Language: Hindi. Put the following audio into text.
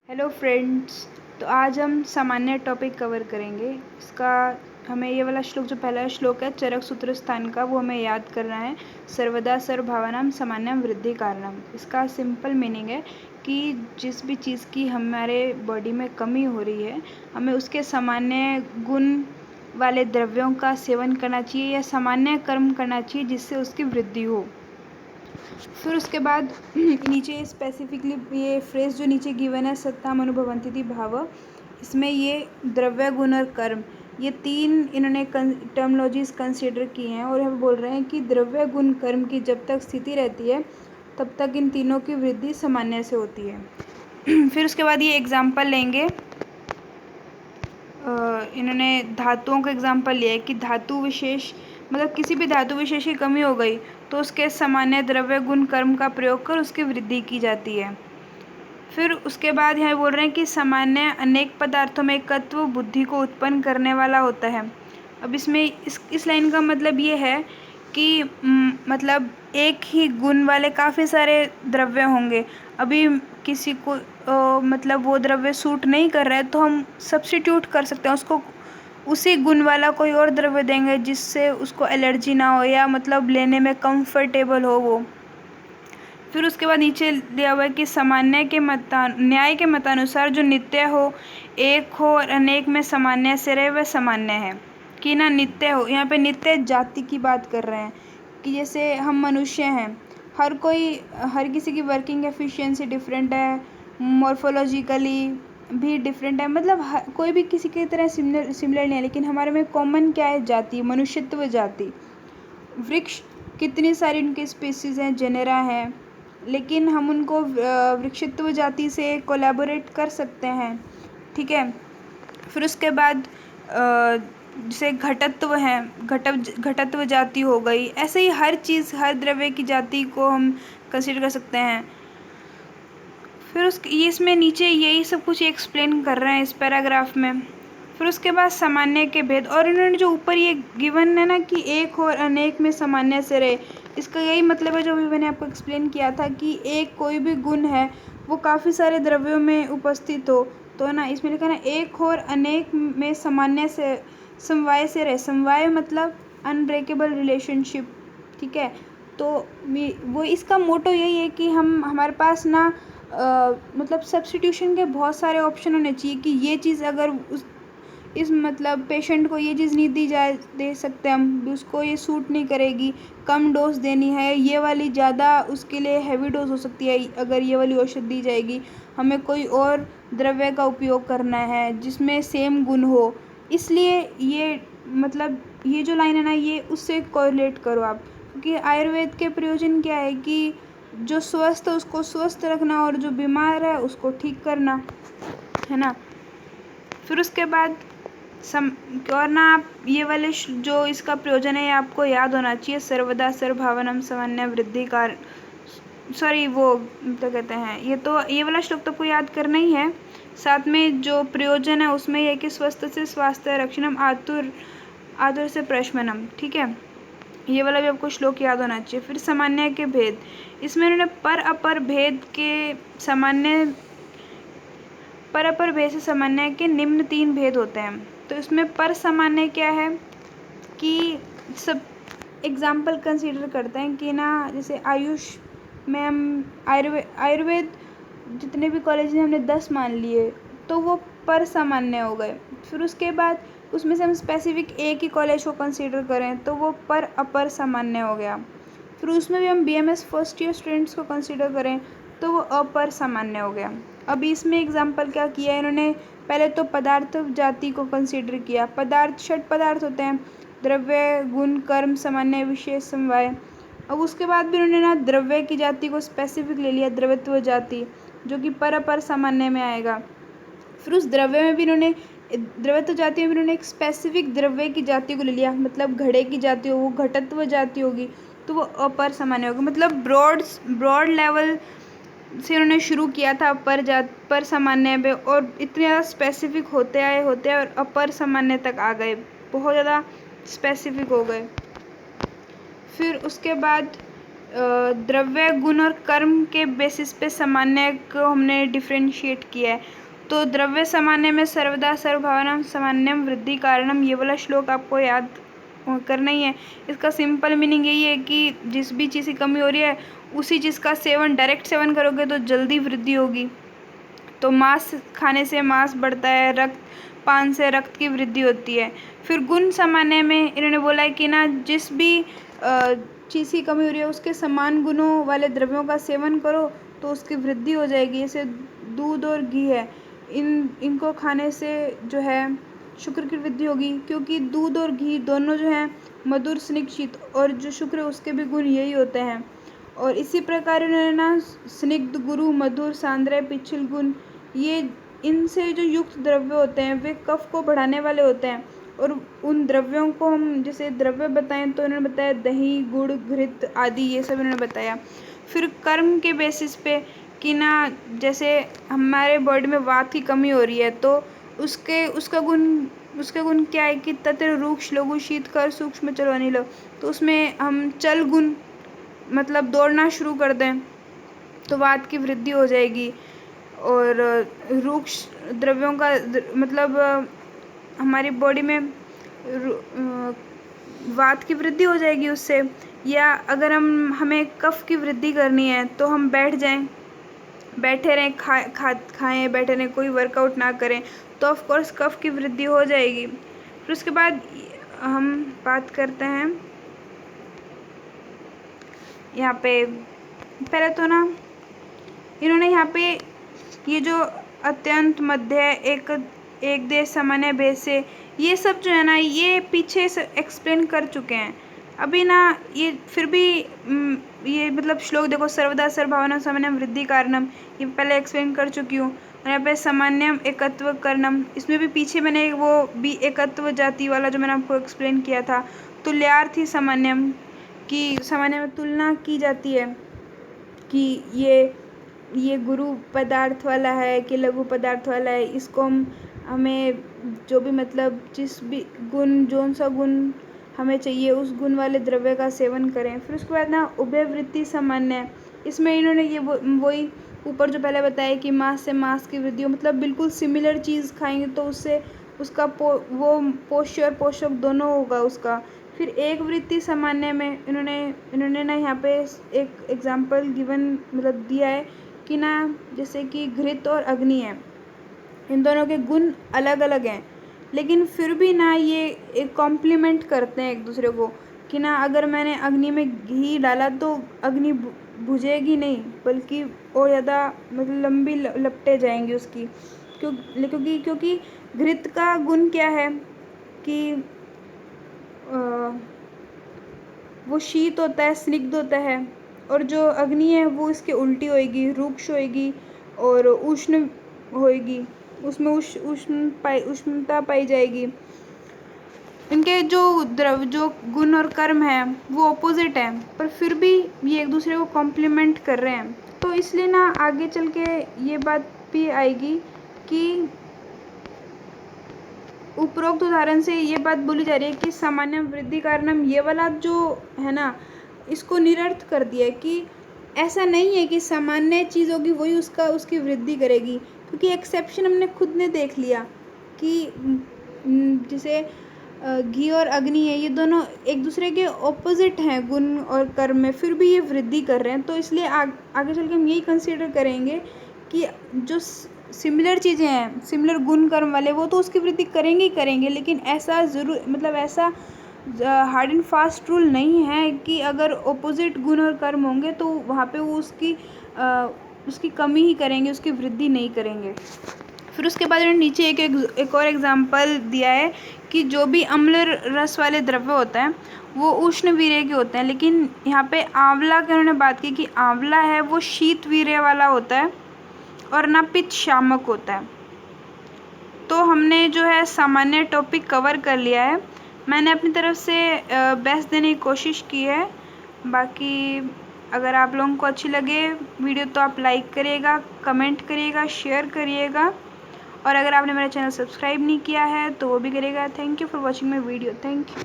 Hello friends. तो आज हम सामान्य टॉपिक कवर करेंगे। इसका हमें ये वाला श्लोक, जो पहला श्लोक है चरक सूत्र स्थान का, वो हमें याद करना है। सर्वदा सर्वभावनाम सामान्यम वृद्धि कारणम। इसका सिंपल मीनिंग है कि जिस भी चीज़ की हमारे बॉडी में कमी हो रही है, हमें उसके सामान्य गुण वाले द्रव्यों का सेवन करना चाहिए या सामान्य कर्म करना चाहिए जिससे उसकी वृद्धि हो। फिर उसके बाद नीचे स्पेसिफिकली ये फ्रेज जो नीचे गिवन है, सत्ताम अनुभवन्ति भाव, इसमें ये द्रव्य गुण और कर्म, ये तीन इन्होंने टर्मोलॉजीज कंसिडर की हैं और हम बोल रहे हैं कि द्रव्य गुण कर्म की जब तक स्थिति रहती है तब तक इन तीनों की वृद्धि सामान्य से होती है। फिर उसके बाद ये एग्जाम्पल लेंगे। इन्होंने धातुओं का एग्जाम्पल लिया है कि धातु विशेष, मतलब किसी भी धातु विशेष की कमी हो गई तो उसके सामान्य द्रव्य गुण कर्म का प्रयोग कर उसकी वृद्धि की जाती है। फिर उसके बाद यहाँ बोल रहे हैं कि सामान्य अनेक पदार्थों में एकत्व बुद्धि को उत्पन्न करने वाला होता है। अब इसमें इस लाइन का मतलब ये है कि मतलब एक ही गुण वाले काफ़ी सारे द्रव्य होंगे। अभी किसी को मतलब वो द्रव्य सूट नहीं कर रहा है तो हम सब्स्टिट्यूट कर सकते हैं, उसको उसी गुण वाला कोई और द्रव्य देंगे जिससे उसको एलर्जी ना हो या मतलब लेने में कंफर्टेबल हो वो। फिर उसके बाद नीचे दिया हुआ है कि सामान्य के न्याय के मतानुसार जो नित्य हो, एक हो और अनेक में सामान्य से रहे, वह सामान्य है। कि ना नित्य हो, यहाँ पे नित्य जाति की बात कर रहे हैं कि जैसे हम मनुष्य हैं, हर किसी की वर्किंग एफिशिएंसी डिफरेंट है, मॉर्फोलॉजिकली भी डिफरेंट है, मतलब कोई भी किसी की तरह सिमिलर नहीं है, लेकिन हमारे में कॉमन क्या है? जाति, मनुष्यत्व जाति। वृक्ष कितनी सारी उनकी स्पीसीज़ हैं, जेनेरा हैं, लेकिन हम उनको वृक्षत्व जाति से कोलैबोरेट कर सकते हैं, ठीक है। फिर उसके बाद जैसे घटत्व हैं, घटत्व जाति हो गई। ऐसे ही हर चीज़, हर द्रव्य की जाति को हम कंसीडर कर सकते हैं। फिर ये इसमें नीचे यही सब कुछ एक्सप्लेन कर रहे हैं इस पैराग्राफ में। फिर उसके बाद सामान्य के भेद, और इन्होंने जो ऊपर ये गिवन है ना कि एक और अनेक में सामान्य से रहे, इसका यही मतलब है जो भी मैंने आपको एक्सप्लेन किया था कि एक कोई भी गुण है वो काफ़ी सारे द्रव्यों में उपस्थित हो, तो ना इसमें लिखा ना एक और अनेक में सामान्य से समवाय से रहे। समवाय मतलब अनब्रेकेबल रिलेशनशिप, ठीक है। तो वो इसका मोटो यही है कि हमारे पास ना मतलब सब्स्टिट्यूशन के बहुत सारे ऑप्शन होने चाहिए कि ये चीज़ अगर इस मतलब पेशेंट को ये चीज़ नहीं दी जाए, दे सकते हम, उसको ये सूट नहीं करेगी, कम डोज देनी है, ये वाली ज़्यादा उसके लिए हैवी डोज हो सकती है अगर ये वाली औषधि दी जाएगी, हमें कोई और द्रव्य का उपयोग करना है जिसमें सेम गुण हो। इसलिए ये मतलब ये जो लाइन है ना, ये उससे कोरिलेट करो आप, क्योंकि आयुर्वेद के प्रयोजन क्या है कि जो स्वस्थ है उसको स्वस्थ रखना और जो बीमार है उसको ठीक करना, है ना। फिर उसके बाद और ना आप ये वाले जो इसका प्रयोजन है आपको याद होना चाहिए। सर्वदा सर्वभावनम सामान्य वृद्धि कार, सॉरी वो क्या कहते हैं, ये वाला श्लोक तो आपको याद करना ही है। साथ में जो प्रयोजन है उसमें यह है कि स्वस्थ से स्वास्थ्य रक्षणम आतुर से प्रशमनम, ठीक है। ये वाला भी आपको श्लोक याद होना चाहिए। फिर सामान्य के भेद, इसमें उन्होंने पर अपर भेद से सामान्य के निम्न 3 भेद होते हैं। तो इसमें पर सामान्य क्या है कि सब एग्जाम्पल कंसीडर करते हैं कि ना, जैसे आयुष में हम आयुर्वेद जितने भी कॉलेज हैं हमने 10 मान लिए तो वो पर सामान्य हो गए। फिर उसके बाद उसमें से हम स्पेसिफिक एक ही कॉलेज को कंसीडर करें तो वो पर अपर सामान्य हो गया। फिर उसमें भी हम BMS फर्स्ट ईयर स्टूडेंट्स को कंसीडर करें तो वो अपर सामान्य हो गया। अभी इसमें एग्जाम्पल क्या किया है इन्होंने, पहले तो पदार्थ जाति को कंसीडर किया। पदार्थ 6 पदार्थ होते हैं, द्रव्य गुण कर्म सामान्य विशेष समवाय। अब उसके बाद भी उन्होंने ना द्रव्य की जाति को स्पेसिफिक ले लिया, द्रव्यत्व जाति, जो कि पर अपर सामान्य में आएगा। फिर उस द्रव्य में भी इन्होंने द्रव्यत्व जाति में भी इन्होंने एक स्पेसिफिक द्रव्य की जाति को ले लिया, मतलब घड़े की जाति हो वो घटत्व जाति होगी तो वो अपर सामान्य होगी। मतलब ब्रॉड लेवल से उन्होंने शुरू किया था पर सामान्य पे, और इतने ज़्यादा स्पेसिफिक होते आए और अपर सामान्य तक आ गए, बहुत ज़्यादा स्पेसिफिक हो गए। फिर उसके बाद द्रव्य गुण और कर्म के बेसिस पे सामान्य को हमने डिफ्रेंशिएट किया है। तो द्रव्य सामान्य में सर्वदा सर्वभावनाम सामान्यम वृद्धि कारणम, ये वाला श्लोक आपको याद करना ही है। इसका सिंपल मीनिंग यही है कि जिस भी चीज़ की कमी हो रही है उसी चीज़ का सेवन, डायरेक्ट सेवन करोगे तो जल्दी वृद्धि होगी। तो मांस खाने से मांस बढ़ता है, रक्त पान से रक्त की वृद्धि होती है। फिर गुण सामान्य में इन्होंने बोला है कि ना जिस भी चीज़ की कमी हो रही है उसके समान गुणों वाले द्रव्यों का सेवन करो तो उसकी वृद्धि हो जाएगी। जैसे दूध और घी है, इनको खाने से जो है शुक्र की वृद्धि होगी, क्योंकि दूध और घी दोनों जो है मधुर स्निग्ध शीत, और जो शुक्र है उसके भी गुण यही होते हैं। और इसी प्रकार इन्होंने ना स्निग्ध, गुरु, मधुर, सांद्र, पिछल गुण, ये इनसे जो युक्त द्रव्य होते हैं वे कफ को बढ़ाने वाले होते हैं। और उन द्रव्यों को हम जैसे द्रव्य बताएं तो इन्होंने बताया दही, गुड़, घृत आदि, ये सब इन्होंने बताया। फिर कर्म के बेसिस पे कि ना जैसे हमारे बॉडी में वात की कमी हो रही है तो उसका गुण क्या है कि तत्र, रूक्ष, लघु, शीतकर, सूक्ष्म, चलो अनिल। तो उसमें हम चल गुण मतलब दौड़ना शुरू कर दें तो वात की वृद्धि हो जाएगी। और रूक्ष द्रव्यों का मतलब हमारी बॉडी में वात की वृद्धि हो जाएगी उससे। या अगर हमें कफ की वृद्धि करनी है तो हम बैठे रहें, खाएं बैठे रहें, कोई वर्कआउट ना करें तो ऑफ कोर्स कफ की वृद्धि हो जाएगी। फिर उसके बाद हम बात करते हैं यहाँ पे, पहले तो ना इन्होंने यहाँ पे ये जो अत्यंत, मध्य, एक देश, सामान्य, भेद से, ये सब जो है ना ये पीछे से एक्सप्लेन कर चुके हैं। अभी ना ये फिर भी ये मतलब श्लोक देखो, सर्वदा सर्वभावना सामान्यम वृद्धि कारणम, ये पहले एक्सप्लेन कर चुकी हूँ। और यहाँ पे सामान्यम एकत्व करणम, इसमें भी पीछे मैंने वो भी एकत्व जाति वाला जो मैंने आपको एक्सप्लेन किया था। तुल्यार्थी सामान्यम, कि सामान्य में तुलना की जाती है कि ये गुरु पदार्थ वाला है कि लघु पदार्थ वाला है, इसको हमें जो भी मतलब जिस भी गुण, जौन सा गुण हमें चाहिए उस गुण वाले द्रव्य का सेवन करें। फिर उसके बाद ना उभयवृत्ति सामान्य, इसमें इन्होंने ये वही ऊपर जो पहले बताया कि मांस से मांस की वृद्धि हो, मतलब बिल्कुल सिमिलर चीज़ खाएंगे तो उससे उसका वो पोष्य और पोषक दोनों होगा उसका। फिर एक वृत्ति सामान्य में इन्होंने ना यहाँ पे एक एग्जाम्पल गिवन मतलब दिया है कि ना जैसे कि घृत और अग्नि है, इन दोनों के गुण अलग अलग हैं लेकिन फिर भी ना ये एक कॉम्प्लीमेंट करते हैं एक दूसरे को। कि ना अगर मैंने अग्नि में घी डाला तो अग्नि बुझेगी नहीं बल्कि और ज़्यादा मतलब लंबी लपटें जाएंगी उसकी, क्योंकि घृत का गुण क्या है कि वो शीत होता है, स्निग्ध होता है, और जो अग्नि है वो इसके उल्टी होएगी, रूक्ष होएगी और उष्ण होएगी, उसमें उष्णता पाई जाएगी। इनके जो गुण और कर्म है वो ऑपोजिट है, पर फिर भी ये एक दूसरे को कॉम्प्लीमेंट कर रहे हैं। तो इसलिए ना आगे चल के ये बात भी आएगी कि उपरोक्त उदाहरण से ये बात बोली जा रही है कि सामान्य वृद्धि कारणम, ये वाला जो है ना इसको निरर्थ कर दिया है कि ऐसा नहीं है कि सामान्य चीज़ होगी वही उसकी वृद्धि करेगी, क्योंकि एक्सेप्शन हमने खुद ने देख लिया कि जैसे घी और अग्नि है, ये दोनों एक दूसरे के ऑपोजिट हैं गुण और कर्म में, फिर भी ये वृद्धि कर रहे हैं। तो इसलिए आगे चल के हम यही कंसीडर करेंगे कि जो सिमिलर चीज़ें हैं, सिमिलर गुण कर्म वाले, वो तो उसकी वृद्धि करेंगे ही करेंगे, लेकिन ऐसा ज़रूर मतलब ऐसा हार्ड एंड फास्ट रूल नहीं है कि अगर ऑपोजिट गुण और कर्म होंगे तो वहाँ पे वो उसकी कमी ही करेंगे, उसकी वृद्धि नहीं करेंगे। फिर उसके बाद उन्होंने नीचे एक और एग्जाम्पल दिया है कि जो भी अम्ल रस वाले द्रव्य होते हैं वो उष्ण वीर्य के होते हैं, लेकिन यहाँ पे आंवला की उन्होंने बात की कि आंवला है वो शीत वीर्य वाला होता है और ना पित्त शामक होता है। तो हमने जो है सामान्य टॉपिक कवर कर लिया है, मैंने अपनी तरफ से बेस्ट देने की कोशिश की है। बाकी अगर आप लोगों को अच्छी लगे वीडियो तो आप लाइक करिएगा, कमेंट करिएगा, शेयर करिएगा, और अगर आपने मेरा चैनल सब्सक्राइब नहीं किया है तो वो भी करिएगा। Thank you for watching my video. Thank you.